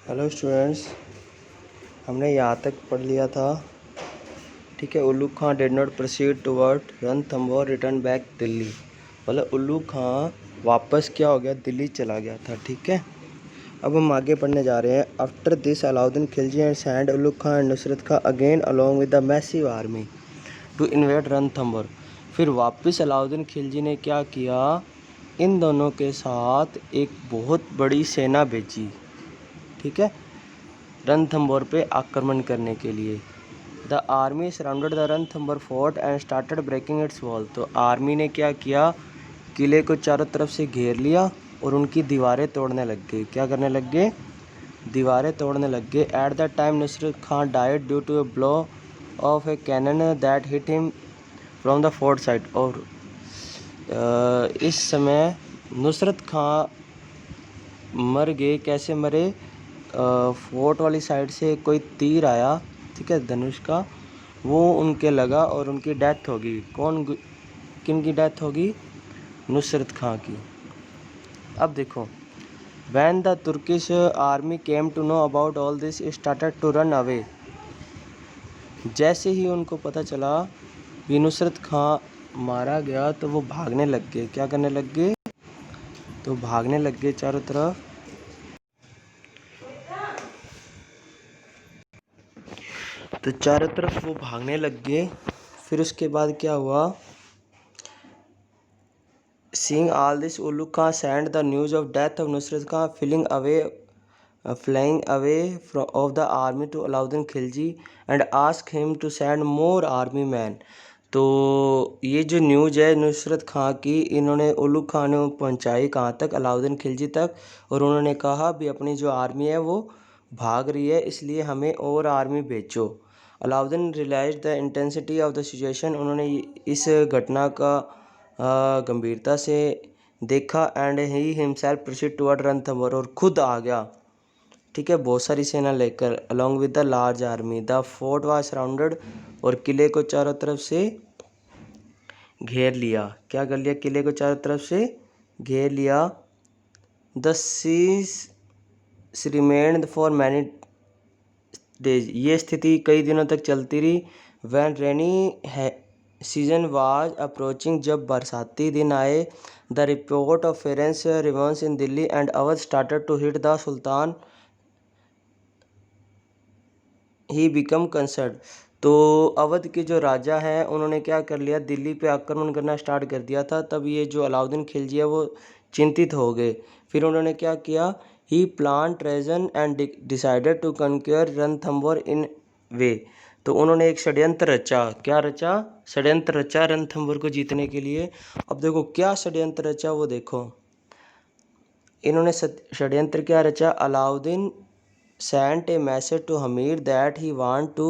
Hello students, हमने यहाँ तक पढ़ लिया था। ठीक है। Ulugh Khan did not proceed toward Ranthambore return back Delhi. मतलब उल्लू खां वापस क्या हो गया, दिल्ली चला गया था। ठीक है। अब हम आगे पढ़ने जा रहे हैं। After this Alauddin Khilji and send Ulugh Khan and Nusrat Khan again along with the massive army to invade Ranthambore. फिर वापस अलाउद्दीन खिलजी ने क्या किया, इन दोनों के साथ एक बहुत बड़ी सेना भेजी। ठीक है, रणथंभौर पे आक्रमण करने के लिए। The army surrounded the Ranthambore fort and started breaking its wall. तो आर्मी ने क्या किया, किले को चारों तरफ से घेर लिया और उनकी दीवारें तोड़ने लग गए। क्या करने लग गए, दीवारें तोड़ने लग गए। At the time Nusrat Khan died due to a blow of a cannon that hit him from the fort side. और इस समय नुसरत खां मर गए। कैसे मरे, फोर्ट वाली साइड से कोई तीर आया, ठीक है, धनुष का, वो उनके लगा और उनकी डेथ होगी। किन की डेथ होगी, नुसरत खां की। अब देखो, when the Turkish army came to know about all this started to run away. जैसे ही उनको पता चला कि नुसरत खां मारा गया तो वो भागने लग गए। क्या करने लग गए, तो भागने लग गए चारों तरफ। तो चारों तरफ वो भागने लग गए। फिर उसके बाद क्या हुआ, seeing all this Ulugh Khan send the news of death of Nusrat Khan flying away of the army to Alauddin Khilji and ask him to send more army man. तो ये जो न्यूज़ है नुसरत खां की, इन्होंने उल्लू खां ने पहुंचाई कहाँ तक, अलाउद्दीन खिलजी तक। और उन्होंने कहा भी अपनी जो आर्मी है वो भाग रही है, इसलिए हमें और आर्मी भेजो। Alauddin realized the intensity of the situation. उन्होंने इस घटना का गंभीरता से देखा। And he himself proceed toward Ranthambore, और खुद आ गया। ठीक है, बहुत सारी सेना लेकर, along with the large army. The fort was surrounded, और किले को चारों तरफ से घेर लिया। क्या कर लिया, किले को चारों तरफ से घेर लिया। The siege remained for many days. ये स्थिति कई दिनों तक चलती रही। When rainy season was approaching, जब बरसाती दिन आए। The report of fierce rivers in Delhi and Awadh started to hit the sultan, he become concern. तो अवध के जो राजा हैं उन्होंने क्या कर लिया, दिल्ली पे आक्रमण करना स्टार्ट कर दिया था। तब ये जो अलाउद्दीन खिलजी है वो चिंतित हो गए। फिर उन्होंने क्या किया, he plan treason and decided to conquer Ranthambore in way. तो उन्होंने एक षड्यंत्र रचा। क्या रचा, षड्यंत्र रचा रणथंभौर को जीतने के लिए। अब देखो क्या षड्यंत्र रचा, वो देखो। इन्होंने षड्यंत्र क्या रचा, Alauddin sent a message to Hamir that he want to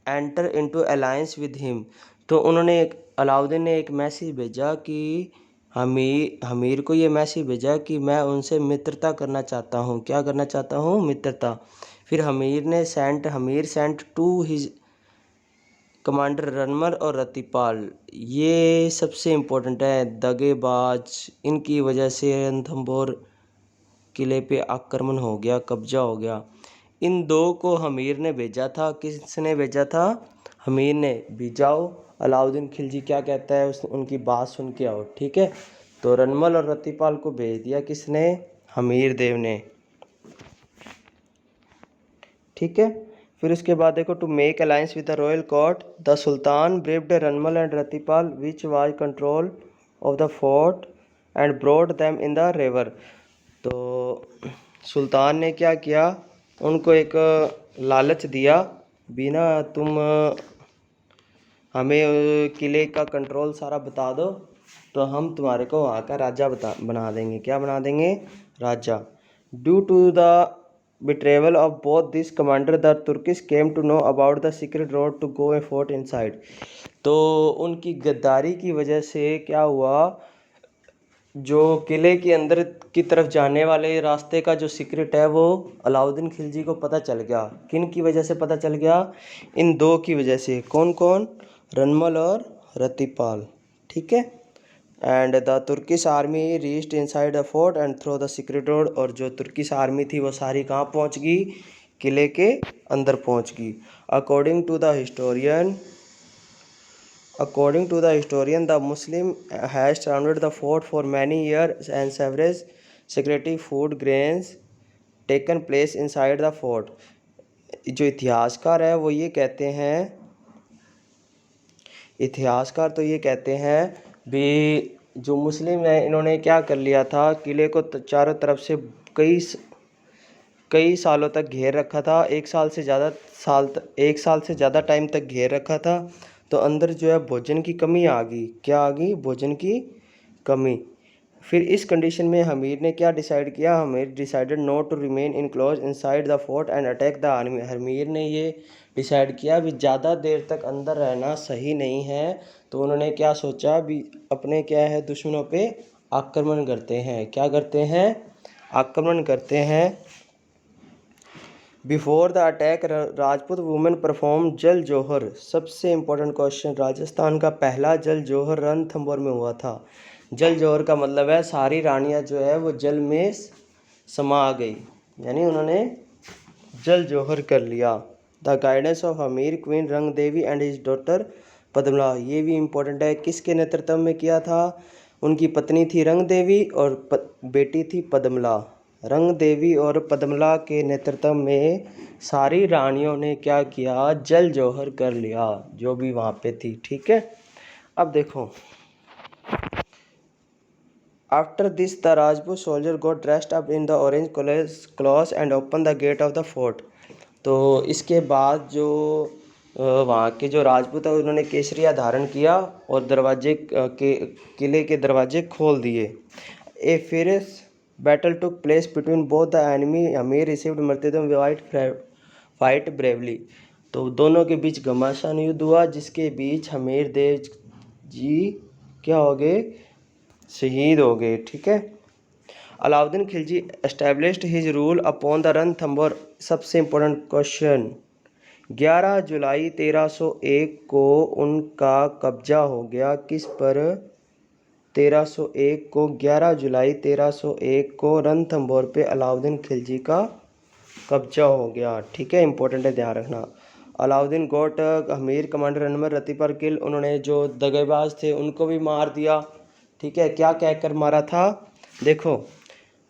enter into alliance with him। तो उन्होंने अलाउद्दीन ने एक मैसेज भेजा कि हमीर को ये मैसेज भेजा कि मैं उनसे मित्रता करना चाहता हूँ। क्या करना चाहता हूँ, मित्रता। फिर Hammir sent to his commander Ranmal और रतिपाल। ये सबसे इम्पोर्टेंट है, दगेबाज, इनकी वजह से रणथंभौर किले पे आक्रमण हो गया, कब्जा हो गया। इन दो को हमीर ने भेजा था। किसने भेजा था, हमीर ने भी। जाओ, अलाउद्दीन खिलजी क्या कहता है उनकी बात सुन के आओ। ठीक है, तो रनमल और रतिपाल को भेज दिया किसने, हमीर देव ने। ठीक है, फिर उसके बाद देखो, to make alliance with the royal court the sultan bribed Ranmal and Ratipal which was control of the fort and brought them in the river. तो सुल्तान ने क्या किया, उनको एक लालच दिया, बिना तुम हमें किले का कंट्रोल सारा बता दो तो हम तुम्हारे को वहाँ का राजा बना देंगे। क्या बना देंगे, राजा। Due to the betrayal of both these commander, the Turkish came to know about the secret road to go a fort inside। तो उनकी गद्दारी की वजह से क्या हुआ, जो किले के अंदर की तरफ जाने वाले रास्ते का जो सीक्रेट है वो अलाउद्दीन खिलजी को पता चल गया। किन की वजह से पता चल गया, इन दो की वजह से। कौन कौन, रनमल और रतिपाल। ठीक है, and the Turkish army reached inside the fort and through the secret door, और जो तुर्किश आर्मी थी वो सारी कहाँ पहुँच गई, किले के अंदर पहुँच गई। According to the historian the Muslim has surrounded the fort for many years and severe security food grains taken place inside the fort. जो इतिहासकार है वो ये कहते हैं, इतिहासकार तो ये कहते हैं भी जो मुस्लिम है इन्होंने क्या कर लिया था, किले को चारों तरफ से कई सालों तक घेर रखा था, एक साल से ज़्यादा टाइम तक घेर रखा था। तो अंदर जो है भोजन की कमी आ गई, क्या आ गई, भोजन की कमी। फिर इस कंडीशन में हमीर ने क्या डिसाइड किया, Hamir decided not to remain in close inside the fort and attack the army. Hamir ने ये डिसाइड किया भी ज़्यादा देर तक अंदर रहना सही नहीं है, तो उन्होंने क्या सोचा भी अपने क्या है दुश्मनों पे आक्रमण करते हैं, क्या करते हैं, आक्रमण करते हैं। Before the attack Rajput women perform जल जोहर। सबसे इम्पोर्टेंट क्वेश्चन, राजस्थान का पहला जल जोहर रणथंभौर में हुआ था। जल जोहर का मतलब है सारी रानियां जो है वो जल में समा गई, यानी उन्होंने जल जोहर कर लिया। द गाइडेंस ऑफ अमीर क्वीन रंग देवी एंड हिज डॉटर पद्मला, ये भी इम्पोर्टेंट है, किसके नेतृत्व में किया था, उनकी पत्नी थी रंग देवी और बेटी थी पद्मला। रंग देवी और पद्मला के नेतृत्व में सारी रानियों ने क्या किया, जल जोहर कर लिया, जो भी वहाँ पे थी। ठीक है, अब देखो, after this the Rajput soldier got dressed up in the orange cloth and open the gate of the fort. तो इसके बाद जो वहाँ के जो राजपूत है उन्होंने केसरिया धारण किया और दरवाजे के किले के दरवाजे खोल दिए। A fierce battle took place between both the enemy, Hammir received martyrdom fight bravely. तो दोनों के बीच घमासान युद्ध हुआ, जिसके बीच हमीर देव जी क्या हो गए, शहीद हो गए। ठीक है, Alauddin Khilji established his rule upon the Ranthambore. सबसे इम्पोर्टेंट क्वेश्चन, 11 जुलाई 1301 को उनका कब्जा हो गया, किस पर, 1301 को, 11 जुलाई 1301 को रणथंभौर पे अलाउद्दीन खिलजी का कब्जा हो गया। ठीक है, इंपॉर्टेंट है, ध्यान रखना। अलाउद्दीन गोट हमीर कमांडर अनवर रतीपर किल, उन्होंने जो दगेबाज थे उनको भी मार दिया। ठीक है, क्या कहकर मारा था, देखो,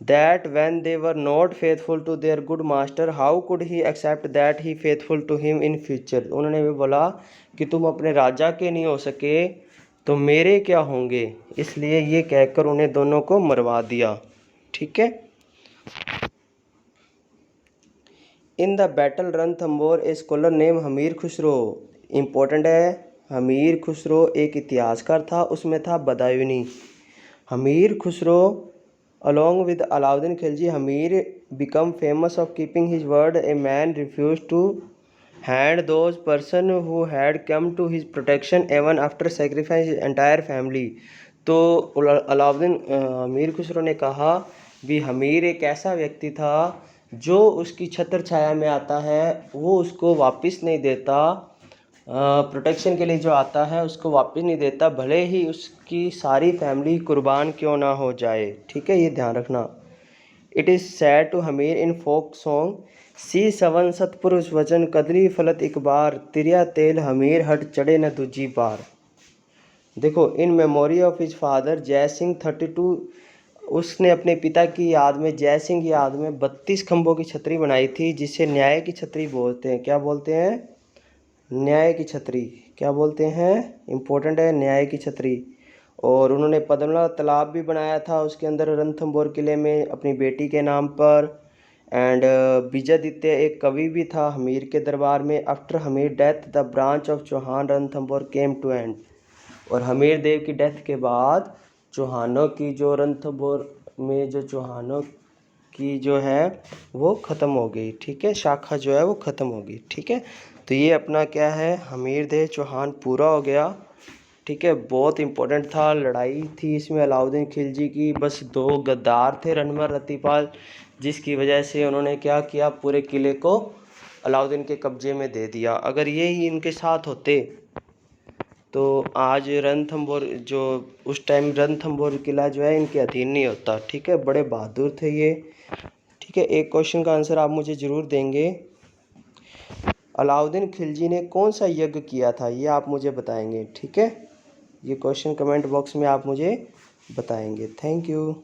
that when they were not faithful to their good master, how could he accept that he faithful to him in future। उन्होंने भी बोला कि तुम अपने राजा के नहीं हो सके तो मेरे क्या होंगे, इसलिए ये कहकर उन्हें दोनों को मरवा दिया। ठीक है, in the battle Ranthambore a scholar name Hamir Khusro, important है, हमीर खुसरो एक इतिहासकार था, उसमें था Badayuni. Hamir Khusro along with Alauddin Khilji, Hamir become famous of keeping his word. A man refused to hand those person who had come to his protection even after sacrificing his entire family। तो अलाउद्दीन हमीर खुसरो ने कहा भी हमीर एक ऐसा व्यक्ति था जो उसकी छत्र छाया में आता है वो उसको वापस नहीं देता, प्रोटेक्शन के लिए जो आता है उसको वापस नहीं देता, भले ही उसकी सारी फैमिली कुर्बान क्यों ना हो जाए। ठीक है, ये ध्यान रखना। It is said to Hammir in folk song, सी सवन सतपुरुष वचन कदली फलत एक बार, तिरिया तेल हमीर हट चढ़े न दूजी बार। देखो, in memory of his father जय सिंह 32, उसने अपने पिता की याद में, जय सिंह की याद में 32 खंभों की छतरी बनाई थी, जिसे न्याय की छतरी बोलते हैं। क्या बोलते हैं, न्याय की छतरी, क्या बोलते हैं, इंपॉर्टेंट है, न्याय की छतरी। और उन्होंने पद्मला तालाब भी बनाया था उसके अंदर रणथंभौर किले में अपनी बेटी के नाम पर। एंड विजयादित्य एक कवि भी था हमीर के दरबार में। After Hamir death the branch of Chauhan Ranthambore came to end, और हमीर देव की डेथ के बाद चौहानों की जो रणथंभौर में जो चौहानों की जो है वो ख़त्म हो गई। ठीक है, शाखा जो है वो ख़त्म हो गई। ठीक है, तो ये अपना क्या है, हमीर देव चौहान पूरा हो गया। ठीक है, बहुत इम्पोर्टेंट था, लड़ाई थी इसमें अलाउद्दीन खिलजी की, बस 2 गद्दार थे रणवर रतीपाल, जिसकी वजह से उन्होंने क्या किया, पूरे किले को अलाउद्दीन के कब्जे में दे दिया। अगर ये ही इनके साथ होते तो आज रणथंभौर जो उस टाइम रणथंभौर किला जो है इनके अधीन नहीं होता। ठीक है, बड़े बहादुर थे ये। ठीक है, एक क्वेश्चन का आंसर आप मुझे ज़रूर देंगे। अलाउद्दीन खिलजी ने कौन सा यज्ञ किया था, ये आप मुझे बताएंगे। ठीक है, ये क्वेश्चन कमेंट बॉक्स में आप मुझे बताएंगे। Thank you.